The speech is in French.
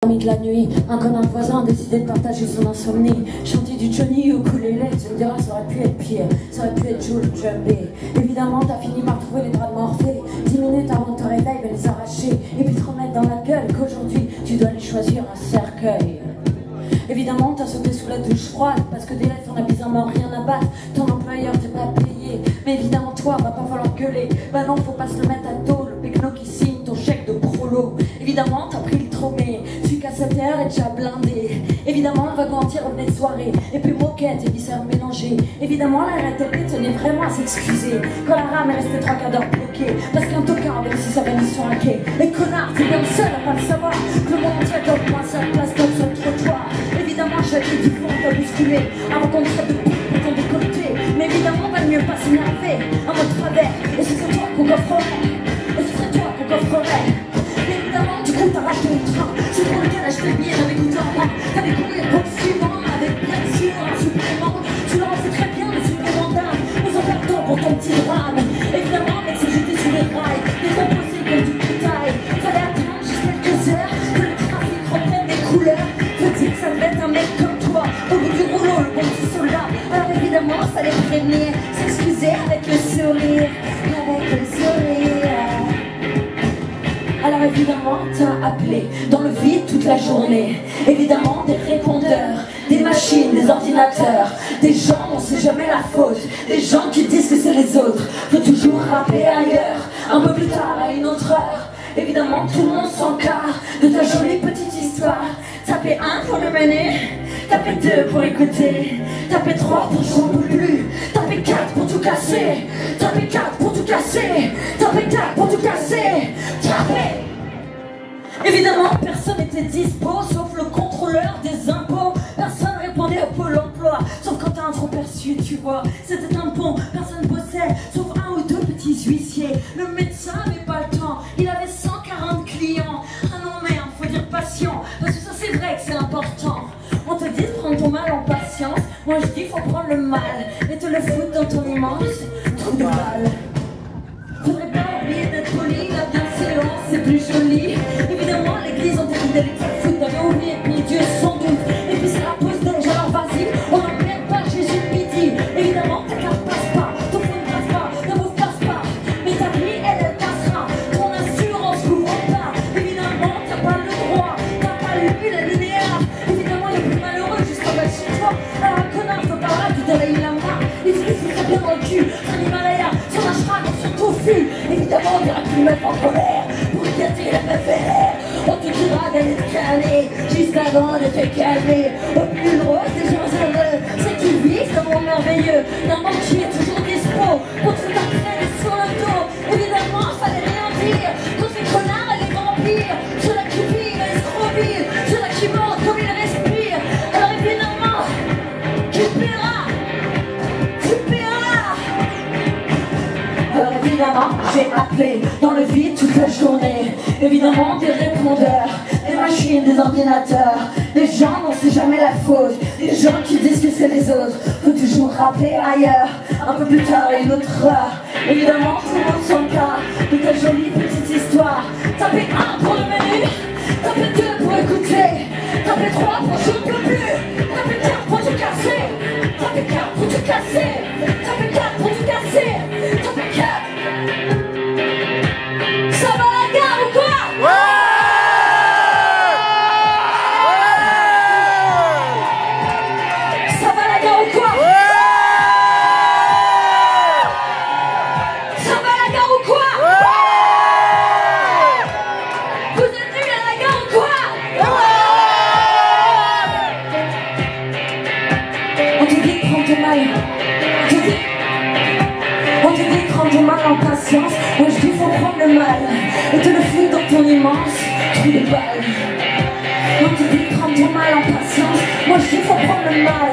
De la nuit, un connard voisin a décidé de partager son insomnie. Chanter du Johnny ou couler les, tu me diras, ça aurait pu être pire, ça aurait pu être Jules Jumbé. Évidemment, t'as fini par trouver les draps de Morphée. 10 minutes avant ton réveil, va les arracher et puis te remettre dans la gueule qu'aujourd'hui, tu dois aller choisir un cercueil. Évidemment, t'as sauté sous la douche froide parce que DF, on a bizarrement rien à battre. Ton employeur t'est pas payé, mais évidemment, toi, va pas falloir gueuler. Bah non, faut pas se le mettre à dos, le pecno qui signe ton chèque de prolo. Évidemment, t'as pris le tromé, celui qu'à 7 heures est déjà blindé. Évidemment, le wagon entier revenait de soirée, et puis moquette et viscères mélangés. Évidemment, la RATP tenait vraiment à s'excuser quand la rame est restée 3 quarts d'heure bloquée parce qu'un tocard avait laissé sa valise sur un quai. Et connard, t'es bien le seul à pas le savoir que le monde entier adopte moins sa place comme sur le trottoir. Évidemment, chaque du fond t'a bousculé avant qu'on te traite de poule pour ton décolleté. Mais évidemment, va mieux pas s'énerver en mode travers. Et ce serait toi qu'on coffrerait. Et ce serait toi qu'on coffrerait. Évidemment, du coup, t'as racheté le train. C'est pour lequel acheter le billet, j'avais goûté un rein. T'avais couru le compte suivant avec bien sûr un supplément. Tu leur as fait très bien le supplément d'âme. Ils ont perdu pour ton petit drame. Évidemment, mec, c'est j'étais sur les rails. Décomposé comme du bétail. Fallait attendre juste quelques heures que le trafic reprenne des couleurs. Petit, ça devait être un mec comme toi. Au bout du rouleau, le bon petit soldat. Alors évidemment, fallait prévenir. S'excuser avec le sourire. Avec le sourire. Alors évidemment, t'as appelé dans le vide toute la journée. Évidemment, des répondeurs, des machines, des ordinateurs, des gens, on sait jamais la faute, des gens qui disent que c'est les autres. Faut toujours rappeler ailleurs, un peu plus tard, à une autre heure. Évidemment, tout le monde s'encarre de ta jolie petite histoire. Tapez 1 pour le menu, tapez 2 pour écouter, tapez 3 pour j'en peux plus, tapez 4 pour tout casser, tapez 4 pour tout casser, tapez 4 pour tout casser, tapez. Évidemment, personne n'était dispo, sauf le contrôleur des impôts. Personne répondait au Pôle emploi, sauf quand t'as un trop perçu, tu vois. C'était un pont, personne bossait, sauf 1 ou 2 petits huissiers. Le médecin avait pas le temps, il avait 140 clients. Ah non merde, faut dire patient, parce que ça c'est vrai que c'est important. On te dit de prendre ton mal en patience, moi je dis faut prendre le mal et te le foutre dans ton immense trou de balle. Faudrait pas oublier d'être poli, la bienséance c'est plus joli. Évidemment l'église on t'a dit d'aller te faire foutre, t'avais oublié puis Dieu sans doute. Et puis c'est la pause d'âge, alors vas-y, on n'emmerde pas Jésus de midi. Évidemment ta carte passe pas, ton phone passe pas, ta bouffe passe pas, mais ta vie elle passera, ton assurance couvre pas. Évidemment t'as pas le droit, t'as pas lu la linéaire. Évidemment les plus malheureux juste en bas de chez toi. Alors un connard peut pas là du Dalai Lama, il se fout bien dans le cul, un Himalaya, sur un cheval sur ton fût. Évidemment on dira plus mettre en colère pour gâter la préférée. On te dira d'aller te calmer juste avant de te calmer. Au plus drôle des gens heureux, c'est qu'ils vivent dans mon merveilleux. D'un monde qui est toujours dispo pour te t'entraîner sur le dos. Évidemment fallait rien dire contre les connards et les vampires, ceux-là qui vivent et escroquent, ceux-là qui mentent comme ils respirent. Alors évidemment tu paieras, tu paieras. Alors évidemment j'ai appelé dans le vide toute la journée. Évidemment des répondeurs, des machines, des ordinateurs, des gens dont c'est jamais la faute, des gens qui disent que c'est les autres. Faut toujours rappeler ailleurs, un peu plus tard et une autre heure. Évidemment tout le monde s'encarre de ta jolie petite histoire. Tapez 1 pour le menu, tapez 2 pour écouter, tapez 3 pour je ne peux plus, tapez 4 pour tout casser, tapez 4 pour tout casser, tapez 4 pour tout casser, tapez 4. Ça va la gare ou quoi? Ouais! Ça va la gare ou quoi? Ouais! Ça va la gare ou quoi? Ouais! Vous êtes nuls à la gare ou quoi? Ouais! On te dit de prendre ton mal. On te dit de prendre ton mal en patience. Moi je dis faut prendre le mal et te le foutre dans ton immense trou de balle. On te dit de prendre ton mal en patience. Moi je dis faut prendre le mal